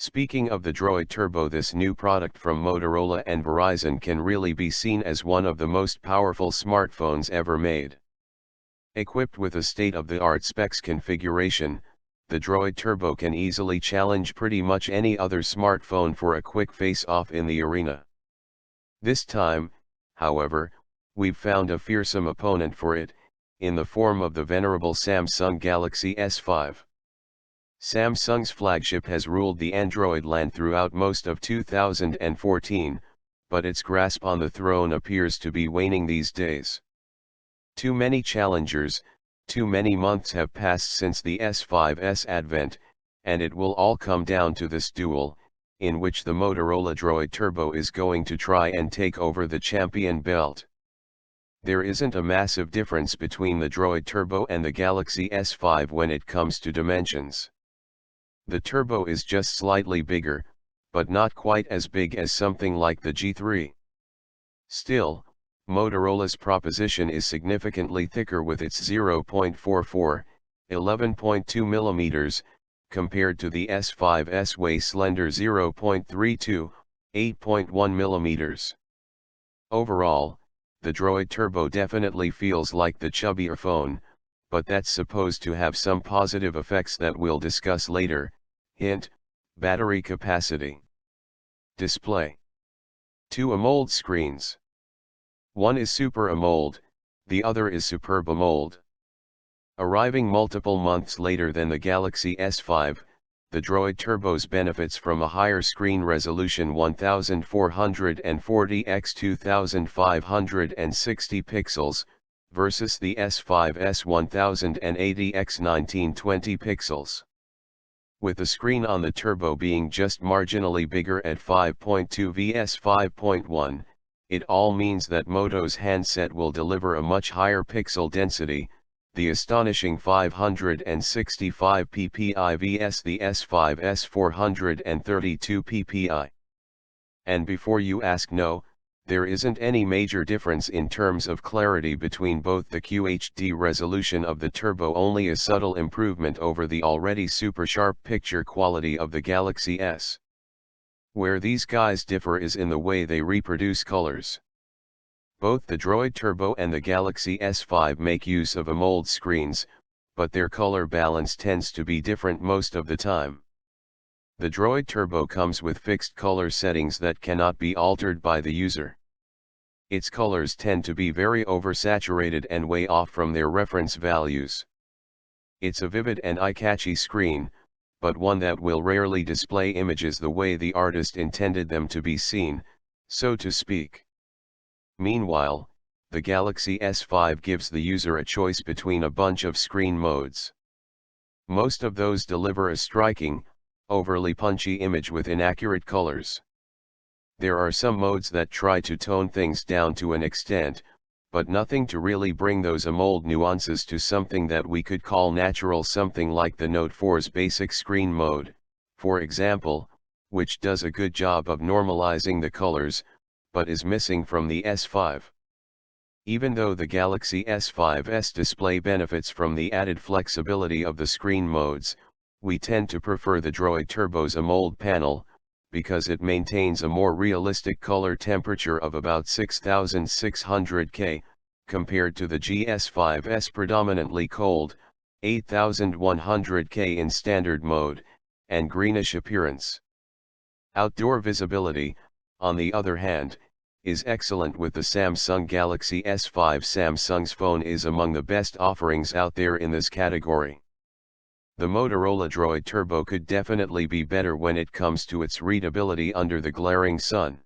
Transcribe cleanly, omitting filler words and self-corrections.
Speaking of the DROID Turbo, this new product from Motorola and Verizon can really be seen as one of the most powerful smartphones ever made. Equipped with a state-of-the-art specs configuration, the DROID Turbo can easily challenge pretty much any other smartphone for a quick face-off in the arena. This time, however, we've found a fearsome opponent for it, in the form of the venerable Samsung Galaxy S5. Samsung's flagship has ruled the Android land throughout most of 2014, but its grasp on the throne appears to be waning these days. Too many challengers, too many months have passed since the S5's advent, and it will all come down to this duel, in which the Motorola DROID Turbo is going to try and take over the champion belt. There isn't a massive difference between the DROID Turbo and the Galaxy S5 when it comes to dimensions. The Turbo is just slightly bigger, but not quite as big as something like the G3. Still, Motorola's proposition is significantly thicker with its 0.44, 11.2 mm, compared to the S5's way slender 0.32, 8.1 mm. Overall, the DROID Turbo definitely feels like the chubbier phone, but that's supposed to have some positive effects that we'll discuss later. Hint: battery capacity. Display. 2 AMOLED screens. One is Super AMOLED, the other is Superb AMOLED. Arriving multiple months later than the Galaxy S5, the DROID Turbo's benefits from a higher screen resolution 1440 x 2560 pixels, versus the S5's 1080 x 1920 pixels. With the screen on the Turbo being just marginally bigger at 5.2 vs 5.1, it all means that Moto's handset will deliver a much higher pixel density, the astonishing 565 ppi vs the S5's 432 ppi. And before you ask, no, there isn't any major difference in terms of clarity between both. The QHD resolution of the Turbo only a subtle improvement over the already super sharp picture quality of the Galaxy S. Where these guys differ is in the way they reproduce colors. Both the DROID Turbo and the Galaxy S5 make use of AMOLED screens, but their color balance tends to be different most of the time. The DROID Turbo comes with fixed color settings that cannot be altered by the user. Its colors tend to be very oversaturated and way off from their reference values. It's a vivid and eye-catchy screen, but one that will rarely display images the way the artist intended them to be seen, so to speak. Meanwhile, the Galaxy S5 gives the user a choice between a bunch of screen modes. Most of those deliver a striking, overly punchy image with inaccurate colors. There are some modes that try to tone things down to an extent, but nothing to really bring those AMOLED nuances to something that we could call natural, something like the Note 4's basic screen mode, for example, which does a good job of normalizing the colors, but is missing from the S5. Even though the Galaxy S5's display benefits from the added flexibility of the screen modes, we tend to prefer the DROID Turbo's AMOLED panel, because it maintains a more realistic color temperature of about 6600 K, compared to the GS5's predominantly cold, 8100 K in standard mode, and greenish appearance. Outdoor visibility, on the other hand, is excellent with the Samsung Galaxy S5. Samsung's phone is among the best offerings out there in this category. The Motorola DROID Turbo could definitely be better when it comes to its readability under the glaring sun.